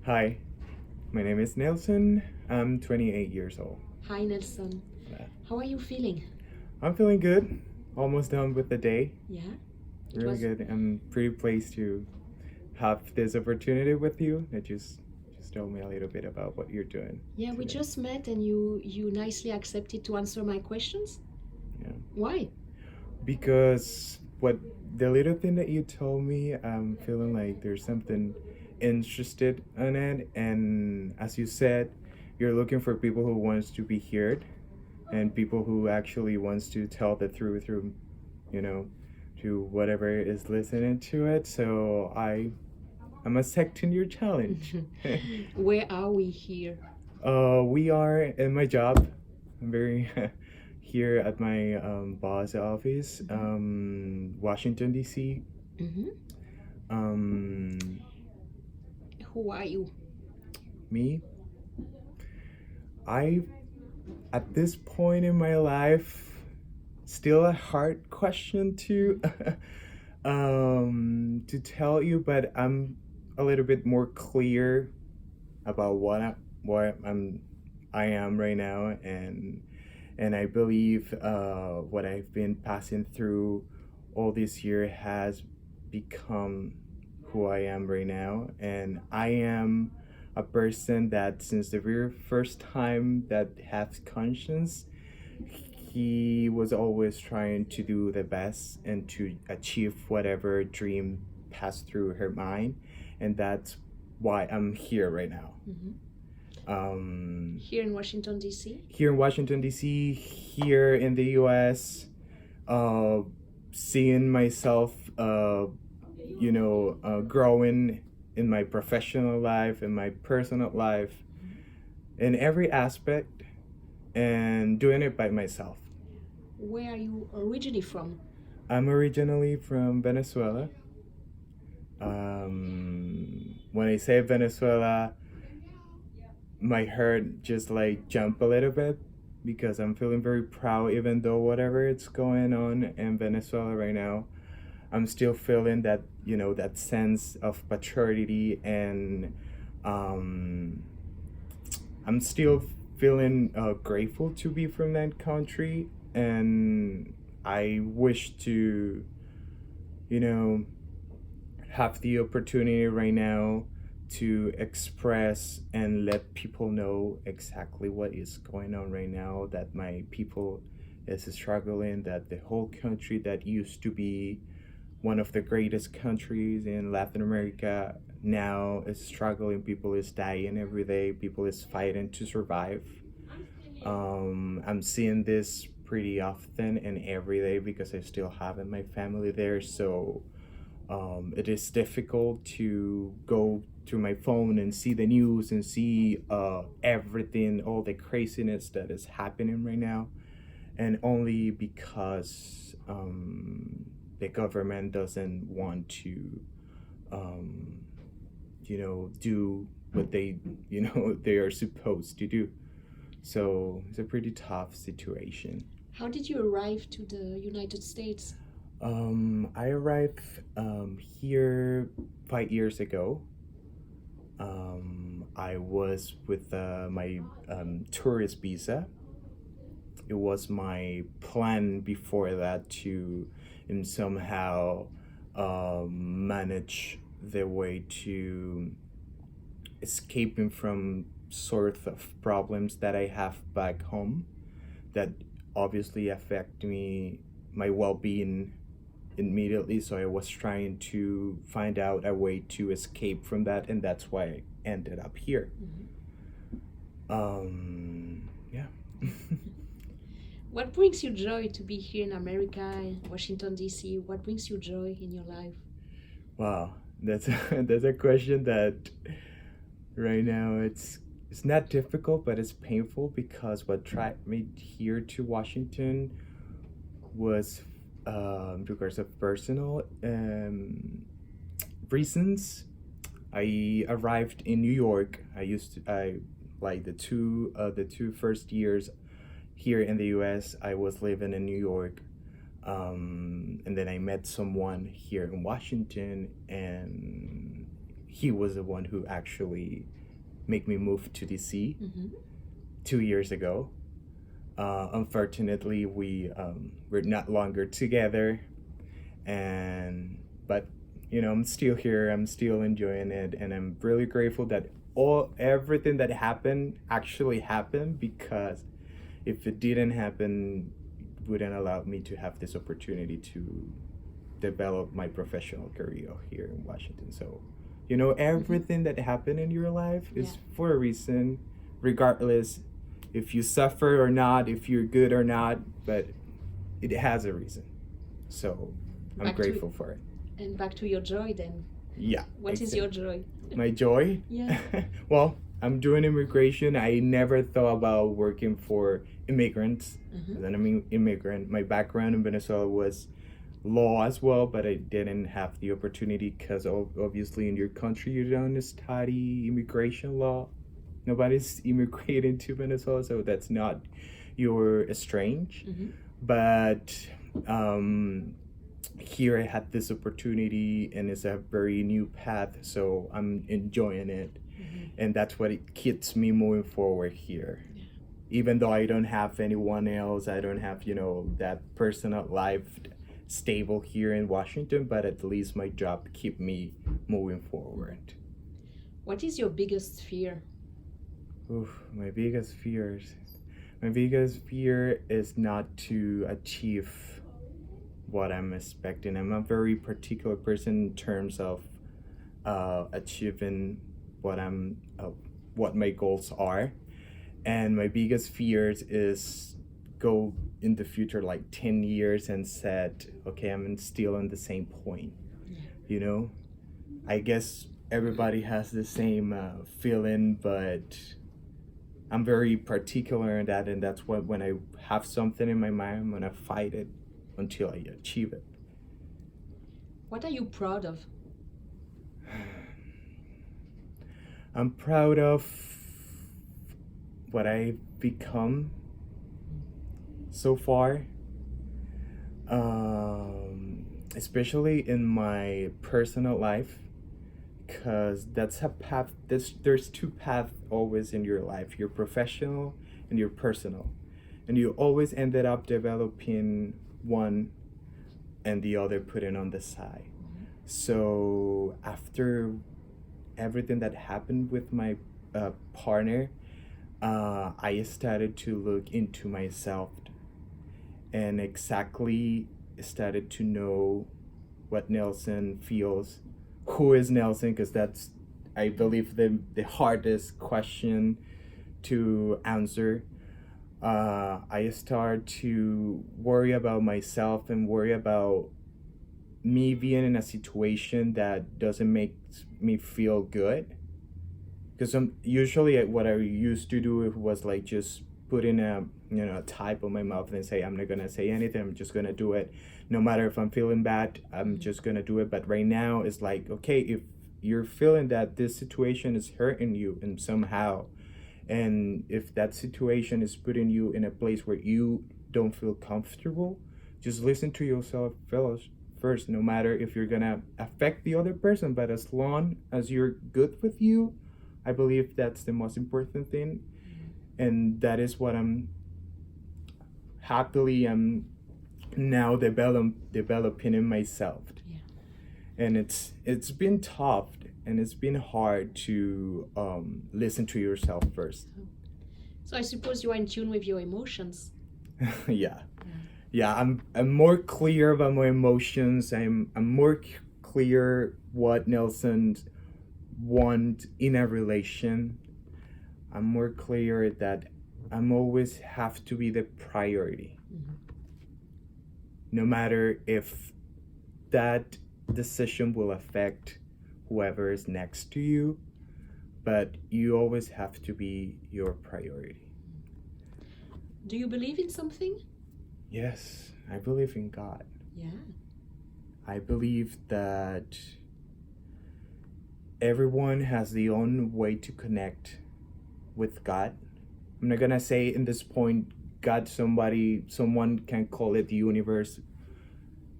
Hi, my name is Nelson. I'm 28 years old. Hi, Nelson. Uh, How are you feeling? I'm feeling good. Almost done with the day. Yeah, it Really was. good. I'm pretty pleased to have this opportunity with you. Just tell me a little bit about what you're doing Yeah, we today. just met and you nicely accepted to answer my questions. Yeah, Why? because what the little thing that you told me, I'm feeling like there's something interested in it, and as you said, you're looking for people who wants to be heard and people who actually wants to tell the truth through, you know, to whatever is listening to it. So I'm accepting your challenge. Where are we here? We are in my job. I'm very here at my boss office, Washington D.C. Hmm. Um, Who are you? Me, I at this point in my life, still a hard question to tell you, but I'm a little bit more clear about I am right now, and I believe what I've been passing through all this year has become who I am right now, and I am a person that since the very first time that has conscience, he was always trying to do the best and to achieve whatever dream passed through her mind, and that's why I'm here right now. Hmm. Um, Here in Washington, D.C.? Here in Washington D.C., here in the U.S., uh, seeing myself, growing in my professional life, in my personal life, in every aspect, and doing it by myself. Where are you originally from? I'm originally from Venezuela. When I say Venezuela, my heart just like jump a little bit because I'm feeling very proud, even though whatever it's going on in Venezuela right now, I'm still feeling that that sense of maturity, and um, I'm still feeling grateful to be from that country, and I wish to you know have the opportunity right now to express and let people know exactly what is going on right now, that my people is struggling, that the whole country that used to be one of the greatest countries in Latin America now is struggling. People is dying every day. People is fighting to survive. I'm seeing this pretty often and every day because I still have my family there. So it is difficult to go to my phone and see the news and see everything, all the craziness that is happening right now, and only because the government doesn't want to, um, do what they, they are supposed to do. So it's a pretty tough situation. How did you arrive to the United States? I arrived here 5 years ago. I was with my tourist visa. It was my plan before that to somehow manage the way to escaping from sort of problems that I have back home that obviously affect me, my well-being immediately. So I was trying to find out a way to escape from that, and that's why I ended up here. Mhm. Yeah. What brings you joy to be here in America, in Washington, D.C.? What brings you joy in your life? Wow, that's a question that right now it's not difficult, but it's painful because what tried me here to Washington was because of personal reasons. I arrived in New York. I like the two first years here in the U.S. I was living in New York, and then I met someone here in Washington, and he was the one who actually made me move to DC Mm-hmm. 2 years ago. Unfortunately, we're not longer together, and but I'm still here. I'm still enjoying it, and I'm really grateful that everything that happened actually happened, because if it didn't happen, it wouldn't allow me to have this opportunity to develop my professional career here in Washington. So, everything that happened in your life is Yeah. for a reason, regardless if you suffer or not, if you're good or not, but it has a reason. So, I'm Back to grateful for it. and back to your joy then. Yeah. What is your joy? My joy? Yeah. Well, I'm doing immigration. I never thought about working for immigrants. Mm-hmm. Then I'm an immigrant. My background in Venezuela was law as well, but I didn't have the opportunity because obviously in your country you don't study immigration law. Nobody's immigrating to Venezuela, so that's not your strange. Mm-hmm. But um, here I had this opportunity, and it's a very new path, so I'm enjoying it, and that's what it keeps me moving forward here. Yeah. Even though I don't have anyone else, I don't have that personal life stable here in Washington, but at least my job keep me moving forward. What is your biggest fear? Oof, my biggest fears. My biggest fear is not to achieve what I'm expecting. I'm a very particular person in terms of achieving what my goals are, and my biggest fears is go in the future like 10 years and said, okay, I'm still on the same point. I guess everybody has the same feeling, but I'm very particular in that, and that's what, when I have something in my mind, I'm gonna fight it until I achieve it. What are you proud of? I'm proud of what I've become so far, especially in my personal life, because that's a path. There's two paths always in your life: your professional and your personal, and you always ended up developing one and the other putting on the side. So after everything that happened with my partner, I started to look into myself and exactly started to know what Nelson feels. Who is Nelson? Because that's, I believe, the hardest question to answer. I start to worry about myself and worry about me being in a situation that doesn't make me feel good. Because usually what I used to do was like just put in a type on my mouth and say, I'm not gonna say anything, I'm just gonna do it. No matter if I'm feeling bad, I'm just gonna do it. But right now it's like, okay, if you're feeling that this situation is hurting you and somehow, and if that situation is putting you in a place where you don't feel comfortable, just listen to yourself first, no matter if you're gonna affect the other person, but as long as you're good with you, I believe that's the most important thing. And that is what I'm now developing in myself. Yeah. And it's been tough, and it's been hard to listen to yourself first. So I suppose you are in tune with your emotions. Yeah, I'm more clear about my emotions. I'm more clear what Nelson want in a relation. I'm more clear that I'm always have to be the priority. No matter if that decision will affect whoever is next to you, but you always have to be your priority. Do you believe in something? Yes, I believe in God. Yeah. I believe that everyone has their own way to connect with God. I'm not gonna say in this point God, someone can call it the universe,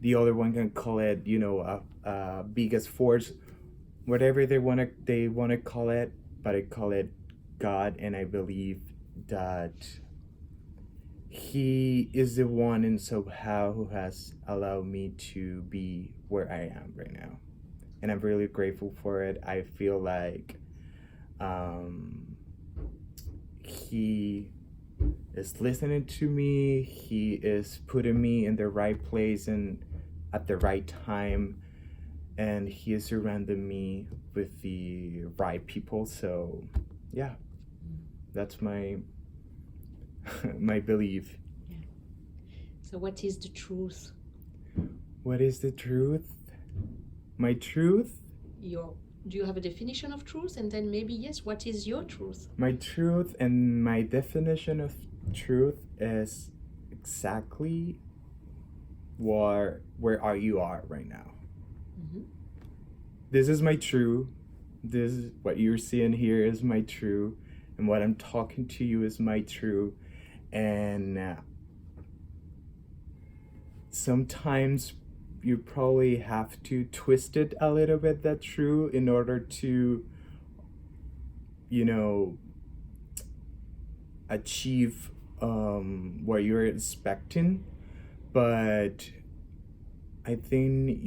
the other one can call it, biggest force. whatever they wanna call it, but I call it God, and I believe that He is the one and somehow who has allowed me to be where I am right now, and I'm really grateful for it. I feel like um, He is listening to me. He is putting me in the right place and at the right time, and He is surrounding me with the right people. So, yeah, that's my my belief. So, what is the truth? What is the truth? My truth? Do you have a definition of truth? And then maybe, yes, what is your truth? My truth and my definition of truth is exactly where you are right now. Mhm. This is my true. This is what you're seeing here is my true, and what I'm talking to you is my true. And sometimes you probably have to twist it a little bit, that true, in order to, you know, achieve what you're expecting. But I think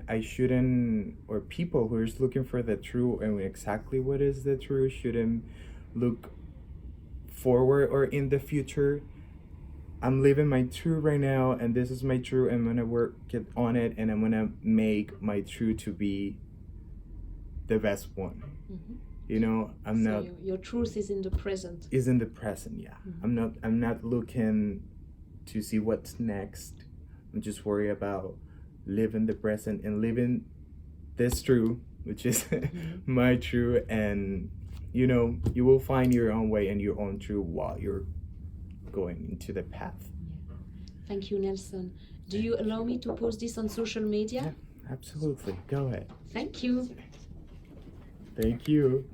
I shouldn't, or people who are just looking for the true and exactly what is the true shouldn't look forward or in the future. I'm living my true right now, and this is my true, and I'm gonna work it on it, and I'm gonna make my true to be the best one. Mhm. You know, I'm So not your truth is in the present. is in the present. Yeah, I'm not looking to see what's next. I'm just worried about living the present and living this true, which is my true, and you know, you will find your own way and your own true while you're going into the path. Thank you, Nelson. Do you allow me to post this on social media? Yeah, absolutely. Go ahead. Thank you. Thank you.